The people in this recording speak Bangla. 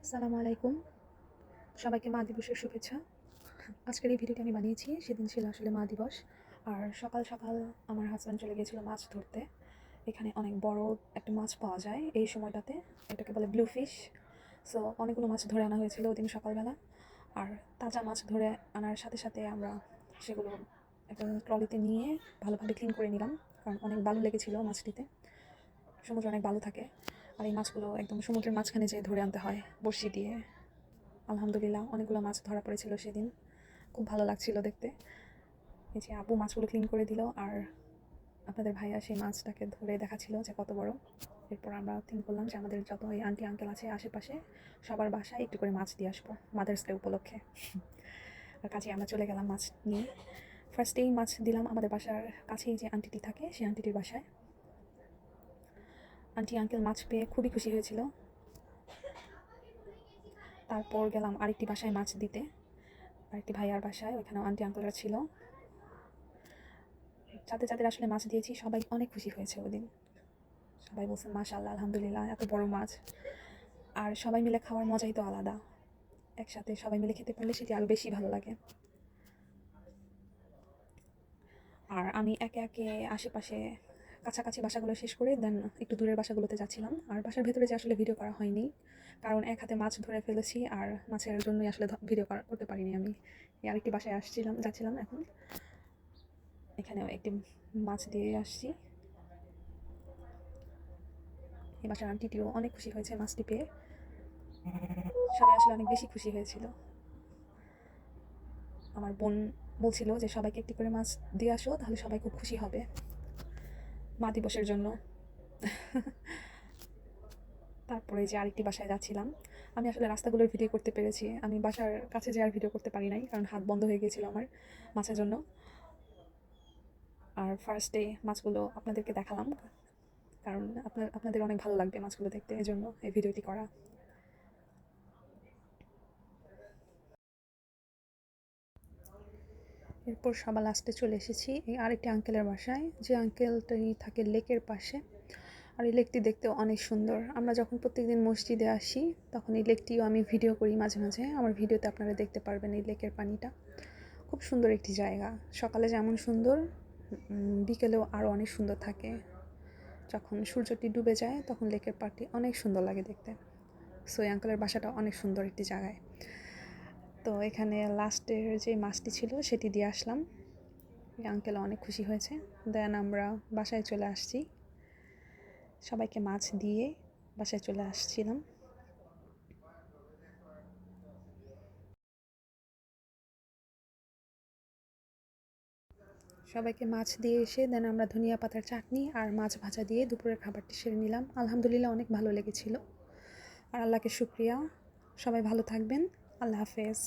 আসসালামু আলাইকুম। সবাইকে মা দিবসের শুভেচ্ছা। আজকের এই ভিডিওটি আমি বানিয়েছি, সেদিন ছিল আসলে মা দিবস। আর সকাল সকাল আমার হাজব্যান্ড চলে গিয়েছিল মাছ ধরতে। এখানে অনেক বড় একটা মাছ পাওয়া যায় এই সময়টাতে, এটাকে বলে ব্লু ফিশ। সো অনেকগুলো মাছ ধরে আনা হয়েছিল ওই দিন সকালবেলা। আর তাজা মাছ ধরে আনার সাথে সাথে আমরা সেগুলো একটা ট্রলিতে নিয়ে ভালোভাবে ক্লিন করে নিলাম, কারণ অনেক বালু লেগেছিল মাছটিতে। সমুদ্রে অনেক বালু থাকে, আর এই মাছগুলো একদম সমুদ্রের মাঝখানে যেয়ে ধরে আনতে হয় বড়শি দিয়ে। আলহামদুলিল্লাহ অনেকগুলো মাছ ধরা পড়েছিল সেদিন, খুব ভালো লাগছিল দেখতে। এই যে আপু মাছগুলো ক্লিন করে দিল, আর আপনাদের ভাইয়া সেই মাছটাকে ধরে দেখাচ্ছিল যে কত বড়। এরপর আমরা থিঙ্ক করলাম যে আমাদের যত এই আন্টি আঙ্কেল আছে আশেপাশে সবার বাসায় একটু করে মাছ দিয়ে আসবো মাদার্স ডে উপলক্ষে। আর কাছে আমরা চলে গেলাম মাছ নিয়ে। ফার্স্টেই মাছ দিলাম আমাদের বাসার কাছেই যে আন্টিটি থাকে সেই আন্টিটির বাসায়। আন্টি আঙ্কেল মাছ পেয়ে খুবই খুশি হয়েছিল। তারপর গেলাম আরেকটি বাসায় মাছ দিতে, আরেকটি ভাইয়ার বাসায়। ওইখানেও আন্টি আঙ্কেলরা ছিল। যাদের যাদের আসলে মাছ দিয়েছি সবাই অনেক খুশি হয়েছে ওই দিন। সবাই বলছে মাশাআল্লাহ, আলহামদুলিল্লাহ, এত বড় মাছ। আর সবাই মিলে খাওয়ার মজাই তো আলাদা। একসাথে সবাই মিলে খেতে পারলে সেটি আরও বেশি ভালো লাগে। আর আমি একে একে আশেপাশে কাছাকাছি বাসাগুলো শেষ করে দেন একটু দূরের বাসাগুলোতে যাচ্ছিলাম। আর বাসার ভেতরে যে আসলে ভিডিও করা হয়নি, কারণ এক হাতে মাছ ধরে ফেলেছি, আর মাছের জন্যই আসলে ভিডিও করতে পারিনি আমি। আরেকটি বাসায় যাচ্ছিলাম এখন। এখানেও একটি মাছ দিয়ে আসছি। এই বাসার আন্টিটিও অনেক খুশি হয়েছে মাছটি পেয়ে। সবাই আসলে অনেক বেশি খুশি হয়েছিল। আমার বোন বলছিল যে সবাইকে একটি করে মাছ দিয়ে আসো, তাহলে সবাই খুব খুশি হবে মা দিবসের জন্য। তারপরে যে আরেকটি বাসায় যাচ্ছিলাম, আমি আসলে রাস্তাগুলোর ভিডিও করতে পেরেছি, আমি বাসার কাছে যে আর ভিডিও করতে পারি নাই, কারণ হাত বন্ধ হয়ে গিয়েছিল আমার মাছের জন্য। আর ফার্স্টে মাছগুলো আপনাদেরকে দেখালাম, কারণ আপনাদের অনেক ভালো লাগবে মাছগুলো দেখতে, এজন্য এই ভিডিওটি করা। এরপর সবার লাস্টে চলে এসেছি এই আরেকটি আঙ্কেলের বাসায়, যে আঙ্কেলটি থাকে লেকের পাশে। আর এই লেকটি দেখতেও অনেক সুন্দর। আমরা যখন প্রত্যেকদিন মসজিদে আসি তখন এই লেকটিও আমি ভিডিও করি মাঝে মাঝে। আমার ভিডিওতে আপনারা দেখতে পারবেন এই লেকের পানিটা। খুব সুন্দর একটি জায়গা। সকালে যেমন সুন্দর, বিকেলেও আরও অনেক সুন্দর থাকে। যখন সূর্যটি ডুবে যায় তখন লেকের পাড়টি অনেক সুন্দর লাগে দেখতে। সো এই আঙ্কেলের বাসাটা অনেক সুন্দর একটি জায়গায়। তো এখানে লাস্টের যে মাছটি ছিল সেটি দিয়ে আসলাম। এই আঙ্কেল অনেক খুশি হয়েছে। দেন আমরা বাসায় চলে আসছি, সবাইকে মাছ দিয়ে বাসায় চলে আসছিলাম। সবাইকে মাছ দিয়ে এসে দেন আমরা ধনিয়া পাতার চাটনি আর মাছ ভাজা দিয়ে দুপুরের খাবারটি সেরে নিলাম। আলহামদুলিল্লাহ অনেক ভালো লেগেছিল। আর আল্লাহকে শুকরিয়া। সবাই ভালো থাকবেন। আল্লাহ হাফেজ।